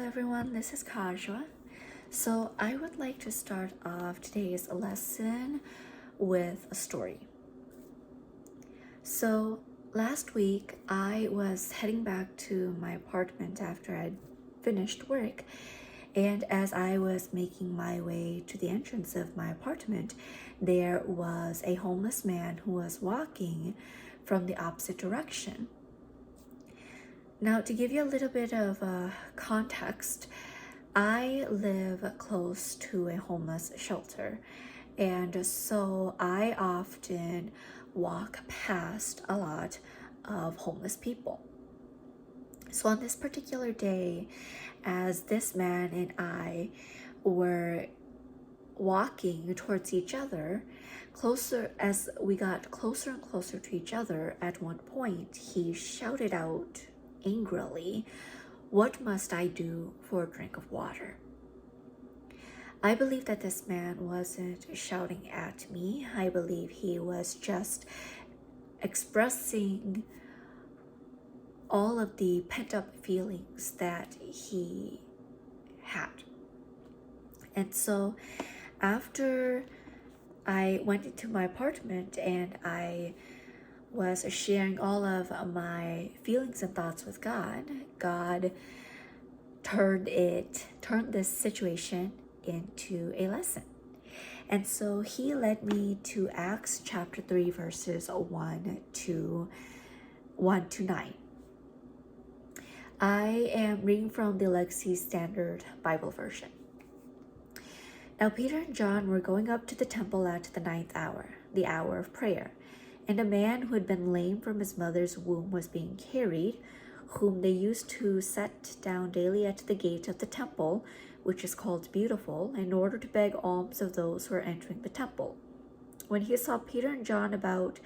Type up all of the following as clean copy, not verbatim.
everyone, this is Kajwa. So I would like to start off today's lesson with a story. So last week I was heading back to my apartment after I'd finished work, and as I was making my way to the entrance of my apartment, there was a homeless man who was walking from the opposite direction. Now, to give you a little bit of context, I live close to a homeless shelter, and so I often walk past a lot of homeless people. So on this particular day, as this man and I were walking towards each other, as we got closer and closer to each other, at one point he shouted out angrily, "What must I do for a drink of water?" I believe that this man wasn't shouting at me. I believe he was just expressing all of the pent-up feelings that he had. And so after I went into my apartment and I was sharing all of my feelings and thoughts with God, God turned this situation into a lesson. And so he led me to Acts chapter 3 verses 1 to 9. I am reading from the Legacy Standard Bible Version. Now Peter and John were going up to the temple at the 9th hour, the hour of prayer. And a man who had been lame from his mother's womb was being carried, whom they used to set down daily at the gate of the temple, which is called Beautiful, in order to beg alms of those who were entering the temple. When he saw Peter and John about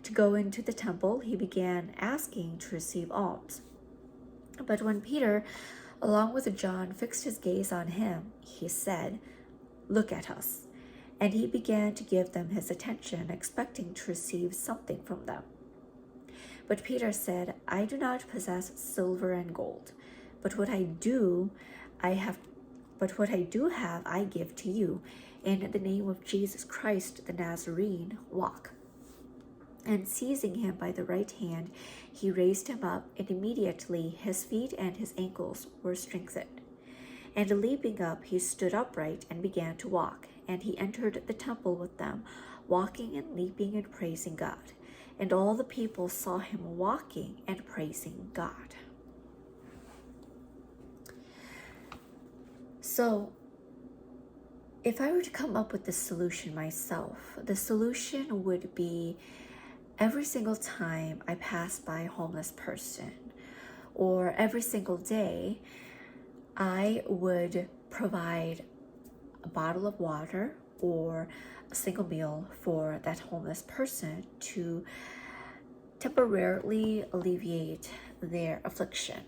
to go into the temple, he began asking to receive alms. But when Peter, along with John, fixed his gaze on him, he said, "Look at us." And he began to give them his attention, expecting to receive something from them. But Peter said, "I do not possess silver and gold, but what I do have I give to you. In the name of Jesus Christ the Nazarene, walk." And seizing him by the right hand, he raised him up, and immediately his feet and his ankles were strengthened. And leaping up, he stood upright and began to walk. And he entered the temple with them, walking and leaping and praising God. And all the people saw him walking and praising God. So, if I were to come up with the solution myself, the solution would be every single time I pass by a homeless person, or every single day, I would provide a bottle of water or a single meal for that homeless person to temporarily alleviate their affliction,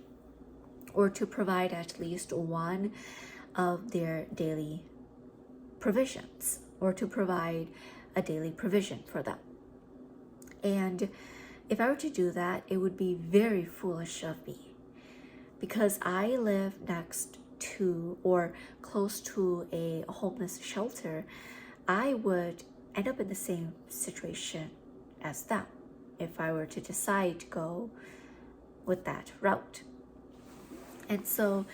or to provide at least one of their daily provisions, or to provide a daily provision for them. And if I were to do that, it would be very foolish of me, because I live next to or close to a homeless shelter. I would end up in the same situation as them if I were to decide to go with that route. And so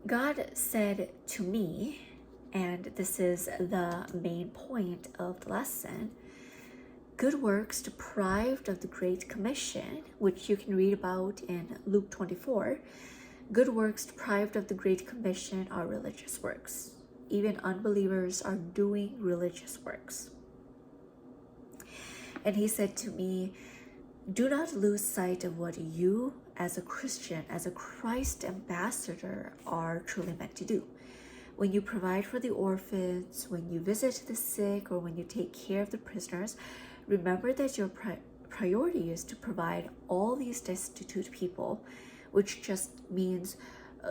God said to me, and this is the main point of the lesson, good works deprived of the Great Commission, which you can read about in Luke 24, good works deprived of the Great Commission are religious works. Even unbelievers are doing religious works. And he said to me, do not lose sight of what you, as a Christian, as a Christ ambassador, are truly meant to do. When you provide for the orphans, when you visit the sick, or when you take care of the prisoners, remember that your priority is to provide all these destitute people, which just means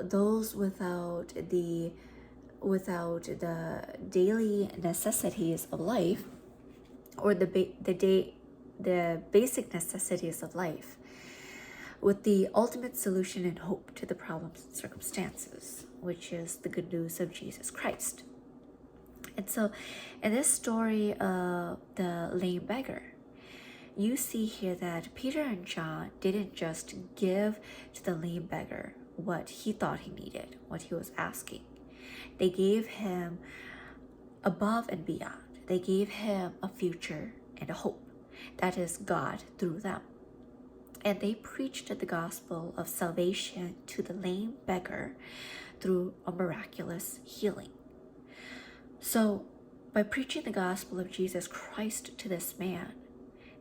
those without the daily necessities of life, or the basic necessities of life. with the ultimate solution and hope to the problems and circumstances, which is the good news of Jesus Christ. And so in this story of the lame beggar, you see here that Peter and John didn't just give to the lame beggar what he thought he needed, what he was asking. They gave him above and beyond. They gave him a future and a hope. That is God through them. And they preached the gospel of salvation to the lame beggar through a miraculous healing. So, by preaching the gospel of Jesus Christ to this man,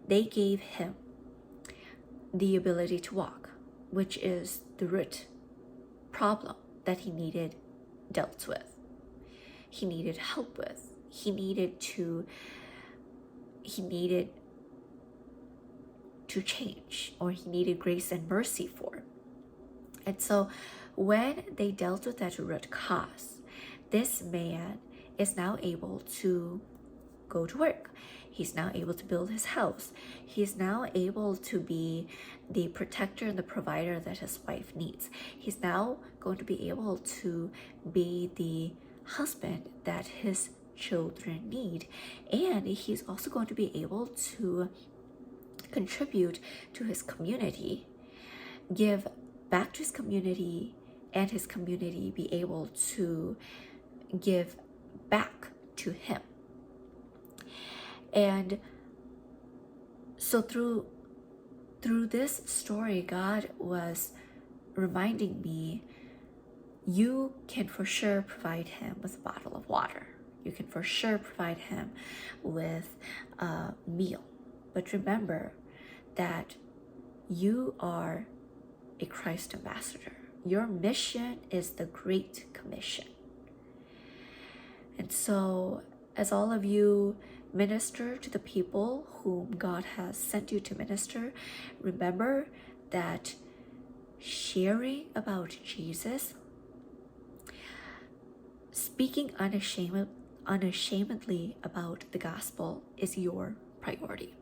they gave him the ability to walk, which is the root problem that he needed dealt with. He needed help with. He needed to change, or he needed grace and mercy for. And so when they dealt with that root cause, this man is now able to go to work. He's now able to build his house. He's now able to be the protector and the provider that his wife needs. He's now going to be able to be the husband that his children need. And he's also going to be able to contribute to his community, give back to his community, and his community be able to give back to him. And so through this story, God was reminding me, you can for sure provide him with a bottle of water. You can for sure provide him with a meal. But remember that you are a Christ ambassador. Your mission is the Great Commission. And so, as all of you minister to the people whom God has sent you to minister, remember that sharing about Jesus, speaking unashamedly about the gospel is your priority.